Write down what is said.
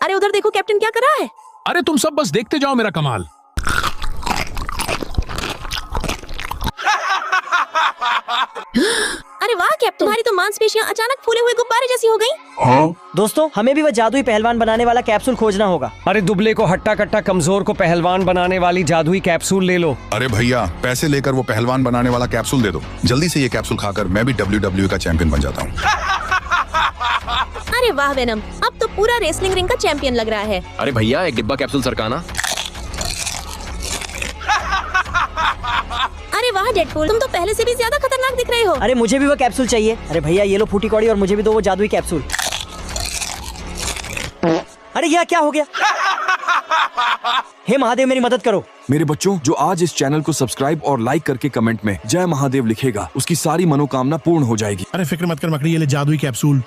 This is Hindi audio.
अरे उधर देखो कैप्टन क्या कर रहा है। अरे तुम सब बस देखते जाओ मेरा कमाल। अरे वाह कैप्टन, तुम्हारी तो मांसपेशियां अचानक फूले हुए गुब्बारे जैसी हो गई। दोस्तों हमें भी वो जादुई पहलवान बनाने वाला कैप्सूल खोजना होगा। अरे दुबले को हट्टा कट्टा कमजोर को पहलवान बनाने वाली जादुई कैप्सूल ले लो। अरे भैया पैसे लेकर वो पहलवान बनाने वाला कैप्सूल दे दो। जल्दी से ये कैप्सूल खाकर मैं भी WWE का चैंपियन बन जाता हूँ। अरे वाह वेनम, अब तो पूरा रेसलिंग रिंग का चैंपियन लग रहा है। अरे भैया एक डिब्बा कैप्सूल सरकाना। अरे वाह डेडपूल, तुम तो पहले से भी ज्यादा खतरनाक दिख रहे हो। अरे मुझे भी वो कैप्सूल चाहिए। अरे भैया ये लो फूटी कौड़ी और मुझे भी दो वो जादुई कैप्सूल। अरे यह क्या हो गया? हे महादेव मेरी मदद करो। मेरे बच्चों, जो आज इस चैनल को सब्सक्राइब और लाइक करके कमेंट में जय महादेव लिखेगा, उसकी सारी मनोकामना पूर्ण हो जाएगी। अरे फिक्र मत कर मकड़ी, ये ले जादुई कैप्सूल।